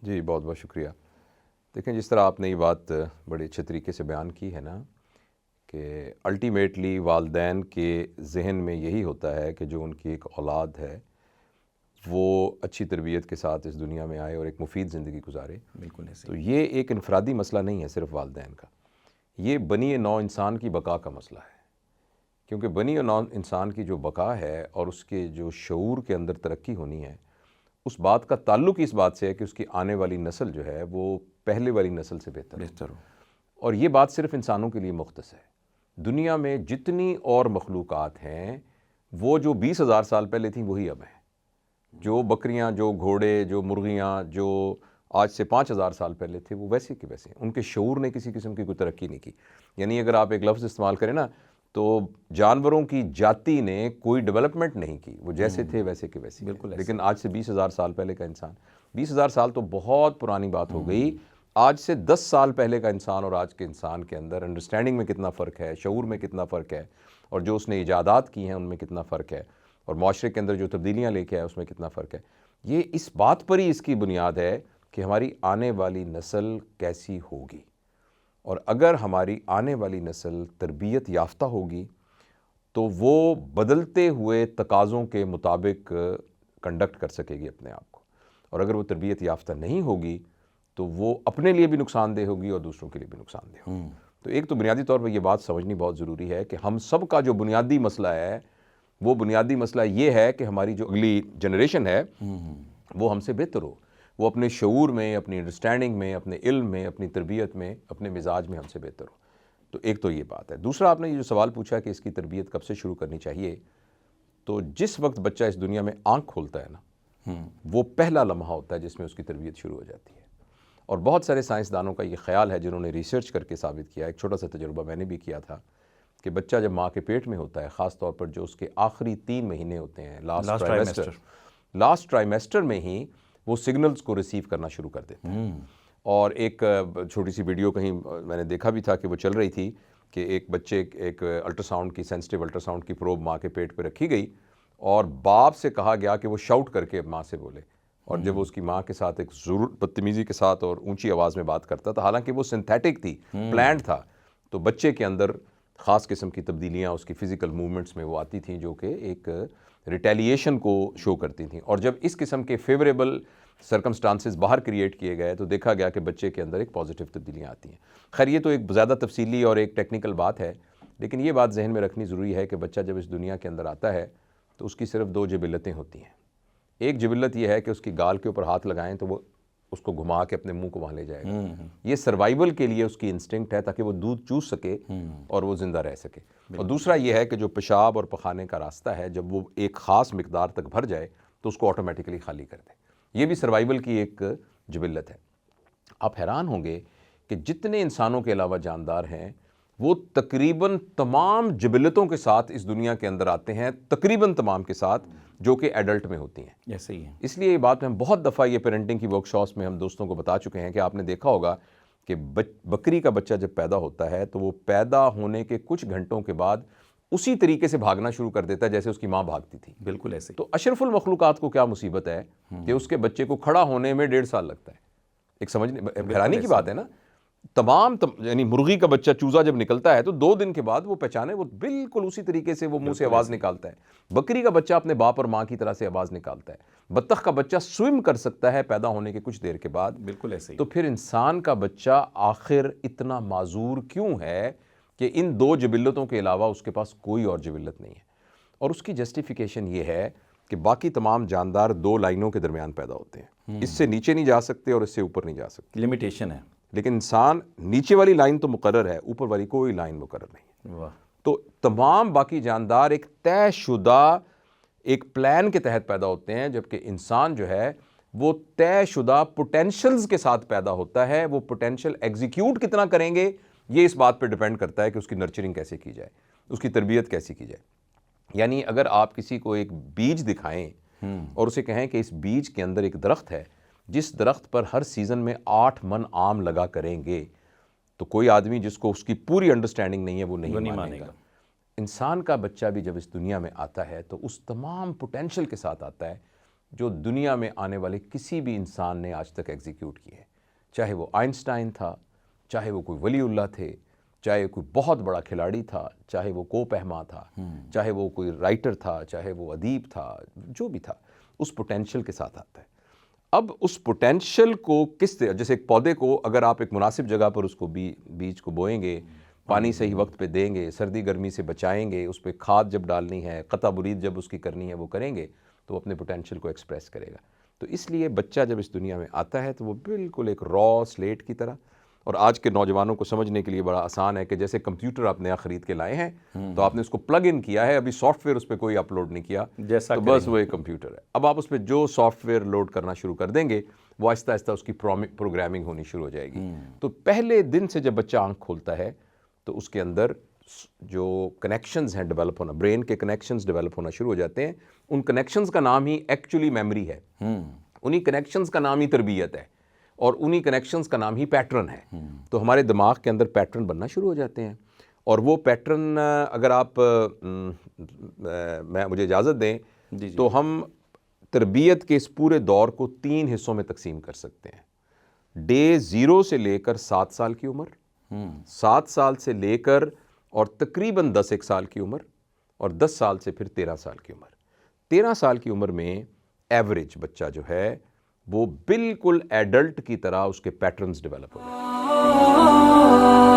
جی بہت بہت شکریہ. دیکھیں جس طرح آپ نے یہ بات بڑے اچھے طریقے سے بیان کی ہے نا کہ الٹیمیٹلی والدین کے ذہن میں یہی ہوتا ہے کہ جو ان کی ایک اولاد ہے وہ اچھی تربیت کے ساتھ اس دنیا میں آئے اور ایک مفید زندگی گزارے. بالکل ایسے. تو یہ ایک انفرادی مسئلہ نہیں ہے صرف والدین کا، یہ بنی نوع انسان کی بقا کا مسئلہ ہے. کیونکہ بنی نوع انسان کی جو بقا ہے اور اس کے جو شعور کے اندر ترقی ہونی ہے، اس بات کا تعلق اس بات سے ہے کہ اس کی آنے والی نسل جو ہے وہ پہلے والی نسل سے بہتر ہو. اور یہ بات صرف انسانوں کے لیے مختص ہے. دنیا میں جتنی اور مخلوقات ہیں وہ جو 20,000 سال پہلے تھیں وہی اب ہیں. جو بکریاں، جو گھوڑے، جو مرغیاں جو آج سے 5,000 سال پہلے تھے وہ ویسے کے ویسے ہیں. ان کے شعور نے کسی قسم کی کوئی ترقی نہیں کی. یعنی اگر آپ ایک لفظ استعمال کریں نا تو جانوروں کی جاتی نے کوئی ڈیولپمنٹ نہیں کی، وہ جیسے تھے ویسے کے ویسے. بالکل. لیکن آج سے 20,000 سال پہلے کا انسان، 20,000 سال تو بہت پرانی بات ہو گئی. آج سے 10 سال پہلے کا انسان اور آج کے انسان کے اندر انڈرسٹینڈنگ میں کتنا فرق ہے، شعور میں کتنا فرق ہے، اور جو اس نے ایجادات کی ہیں ان میں کتنا فرق ہے، اور معاشرے کے اندر جو تبدیلیاں لے کے آئے اس میں کتنا فرق ہے. یہ اس بات پر ہی اس کی بنیاد ہے کہ ہماری آنے والی نسل کیسی ہوگی. اور اگر ہماری آنے والی نسل تربیت یافتہ ہوگی تو وہ بدلتے ہوئے تقاضوں کے مطابق کنڈکٹ کر سکے گی اپنے آپ کو. اور اگر وہ تربیت یافتہ نہیں ہوگی تو وہ اپنے لیے بھی نقصان دہ ہوگی اور دوسروں کے لیے بھی نقصان دہ ہوگی. تو ایک تو بنیادی طور پر یہ بات سمجھنی بہت ضروری ہے کہ ہم سب کا جو بنیادی مسئلہ ہے وہ بنیادی مسئلہ یہ ہے کہ ہماری جو اگلی جنریشن ہے وہ ہم سے بہتر ہو. وہ اپنے شعور میں، اپنی انڈرسٹینڈنگ میں، اپنے علم میں، اپنی تربیت میں، اپنے مزاج میں ہم سے بہتر ہو. تو ایک تو یہ بات ہے. دوسرا آپ نے یہ جو سوال پوچھا کہ اس کی تربیت کب سے شروع کرنی چاہیے، تو جس وقت بچہ اس دنیا میں آنکھ کھولتا ہے نا وہ پہلا لمحہ ہوتا ہے جس میں اس کی تربیت شروع ہو جاتی ہے. اور بہت سارے سائنسدانوں کا یہ خیال ہے جنہوں نے ریسرچ کر کے ثابت کیا. ایک چھوٹا سا تجربہ میں نے بھی کیا تھا کہ بچہ جب ماں کے پیٹ میں ہوتا ہے، خاص طور پر جو اس کے آخری 3 مہینے ہوتے ہیں، لاسٹ ٹرائمیسٹر میں ہی وہ سگنلز کو ریسیو کرنا شروع کر دیتے ہیں. اور ایک چھوٹی سی ویڈیو کہیں میں نے دیکھا بھی تھا کہ وہ چل رہی تھی کہ ایک بچے ایک الٹراساؤنڈ کی سینسٹیو الٹراساؤنڈ کی پروب ماں کے پیٹ پہ رکھی گئی اور باپ سے کہا گیا کہ وہ شاؤٹ کر کے ماں سے بولے. اور جب وہ اس کی ماں کے ساتھ ایک بدتمیزی کے ساتھ اور اونچی آواز میں بات کرتا تھا، حالانکہ وہ سنتھیٹک تھی، پلانٹ تھا، تو بچے کے اندر خاص قسم کی تبدیلیاں اس کی فزیکل موومنٹس میں وہ آتی تھیں جو کہ ایک ریٹیلیشن کو شو کرتی تھیں. اور جب اس قسم کے فیوریبل سرکمسٹانسز باہر کریٹ کیے گئے تو دیکھا گیا کہ بچے کے اندر ایک پازیٹیو تبدیلیاں آتی ہیں. خیر یہ تو ایک زیادہ تفصیلی اور ایک ٹیکنیکل بات ہے، لیکن یہ بات ذہن میں رکھنی ضروری ہے کہ بچہ جب اس دنیا کے اندر آتا ہے تو اس کی صرف 2 جبلتیں ہوتی ہیں. ایک جبلت یہ ہے کہ اس کی گال کے اوپر ہاتھ لگائیں تو وہ اس کو گھما کے اپنے منہ کو وہاں لے جائے گا. یہ سروائیول کے لیے اس کی انسٹنکٹ ہے تاکہ وہ دودھ چوس سکے اور وہ زندہ رہ سکے. اور دوسرا یہ ہے کہ جو پیشاب اور پخانے کا راستہ ہے جب وہ ایک خاص مقدار تک بھر جائے تو اس کو آٹومیٹکلی خالی کر دے. یہ بھی سروائیول کی ایک جبلت ہے. آپ حیران ہوں گے کہ جتنے انسانوں کے علاوہ جاندار ہیں وہ تقریباً تمام جبلتوں کے ساتھ اس دنیا کے اندر آتے ہیں، تقریباً تمام کے ساتھ، جو کہ ایڈلٹ میں ہوتی ہیں. ایسے ہی ہے. اس لیے یہ بات ہم بہت دفعہ یہ پیرنٹنگ کی ورکشاپس میں ہم دوستوں کو بتا چکے ہیں کہ آپ نے دیکھا ہوگا کہ بکری کا بچہ جب پیدا ہوتا ہے تو وہ پیدا ہونے کے کچھ گھنٹوں کے بعد اسی طریقے سے بھاگنا شروع کر دیتا ہے جیسے اس کی ماں بھاگتی تھی. بالکل ایسے. تو اشرف المخلوقات کو کیا مصیبت ہے کہ اس کے بچے کو کھڑا ہونے میں 1.5 سال لگتا ہے. ایک سمجھنے حیرانی کی بات ہے نا. یعنی مرغی کا بچہ چوزا جب نکلتا ہے تو 2 دن کے بعد وہ پہچانے وہ بالکل اسی طریقے سے وہ منہ سے آواز نکالتا ہے. بکری کا بچہ اپنے باپ اور ماں کی طرح سے آواز نکالتا ہے. بطخ کا بچہ سوئم کر سکتا ہے پیدا ہونے کے کچھ دیر کے بعد. بالکل ایسے ہی. تو پھر انسان کا بچہ آخر اتنا معذور کیوں ہے کہ ان 2 جبلتوں کے علاوہ اس کے پاس کوئی اور جبلت نہیں ہے؟ اور اس کی جسٹیفیکیشن یہ ہے کہ باقی تمام جاندار 2 لائنوں کے درمیان پیدا ہوتے ہیں. اس سے نیچے نہیں جا سکتے اور اس سے اوپر نہیں جا سکتے. لمیٹیشن ہے. لیکن انسان نیچے والی لائن تو مقرر ہے، اوپر والی کوئی لائن مقرر نہیں. واہ. تو تمام باقی جاندار ایک طے شدہ ایک پلان کے تحت پیدا ہوتے ہیں، جبکہ انسان جو ہے وہ طے شدہ پوٹینشلز کے ساتھ پیدا ہوتا ہے. وہ پوٹینشل ایگزیکیوٹ کتنا کریں گے یہ اس بات پہ ڈیپینڈ کرتا ہے کہ اس کی نرچرنگ کیسے کی جائے، اس کی تربیت کیسی کی جائے. یعنی اگر آپ کسی کو ایک بیج دکھائیں اور اسے کہیں کہ اس بیج کے اندر ایک درخت ہے جس درخت پر ہر سیزن میں 8 من آم لگا کریں گے، تو کوئی آدمی جس کو اس کی پوری انڈرسٹینڈنگ نہیں ہے وہ نہیں مانے گا. انسان کا بچہ بھی جب اس دنیا میں آتا ہے تو اس تمام پوٹینشل کے ساتھ آتا ہے جو دنیا میں آنے والے کسی بھی انسان نے آج تک ایگزیکیوٹ کیے ہیں، چاہے وہ آئنسٹائن تھا، چاہے وہ کوئی ولی اللہ تھے، چاہے کوئی بہت بڑا کھلاڑی تھا، چاہے وہ کوہ پیما تھا، چاہے وہ کوئی رائٹر تھا، چاہے وہ ادیب تھا، جو بھی تھا، اس پوٹینشل کے ساتھ آتا ہے۔ اب اس پوٹینشل کو کس طرح، جیسے ایک پودے کو اگر آپ ایک مناسب جگہ پر اس کو بیج کو بوئیں گے، پانی صحیح وقت پہ دیں گے، سردی گرمی سے بچائیں گے، اس پہ کھاد جب ڈالنی ہے، قطع برید جب اس کی کرنی ہے وہ کریں گے، تو وہ اپنے پوٹینشل کو ایکسپریس کرے گا۔ تو اس لیے بچہ جب اس دنیا میں آتا ہے تو وہ بالکل ایک را سلیٹ کی طرح، اور آج کے نوجوانوں کو سمجھنے کے لیے بڑا آسان ہے کہ جیسے کمپیوٹر آپ نیا خرید کے لائے ہیں تو آپ نے اس کو پلگ ان کیا ہے، ابھی سافٹ ویئر اس پہ کوئی اپلوڈ نہیں کیا، تو بس وہ ایک کمپیوٹر ہے۔ اب آپ اس پہ جو سافٹ ویئر لوڈ کرنا شروع کر دیں گے وہ آہستہ آہستہ اس کی پروگرامنگ ہونی شروع ہو جائے گی۔ تو پہلے دن سے جب بچہ آنکھ کھولتا ہے تو اس کے اندر جو کنیکشنز ہیں ڈیولپ ہونا، برین کے کنیکشنز ڈیولپ ہونا شروع ہو جاتے ہیں۔ ان کنیکشنز کا نام ہی ایکچولی میموری ہے، انہی کنیکشنز کا نام ہی تربیت ہے، اور انہی کنیکشنز کا نام ہی پیٹرن ہے۔ تو ہمارے دماغ کے اندر پیٹرن بننا شروع ہو جاتے ہیں، اور وہ پیٹرن اگر آپ مجھے اجازت دیں تو ہم تربیت کے اس پورے دور کو 3 حصوں میں تقسیم کر سکتے ہیں۔ ڈے 0 سے لے کر 7 سال کی عمر، 7 سال سے لے کر اور تقریباً 10 سال کی عمر، اور 10 سال سے پھر 13 سال کی عمر۔ 13 سال کی عمر میں ایوریج بچہ جو ہے وہ بالکل ایڈلٹ کی طرح اس کے پیٹرنز ڈیولپ ہو جاتے ہیں۔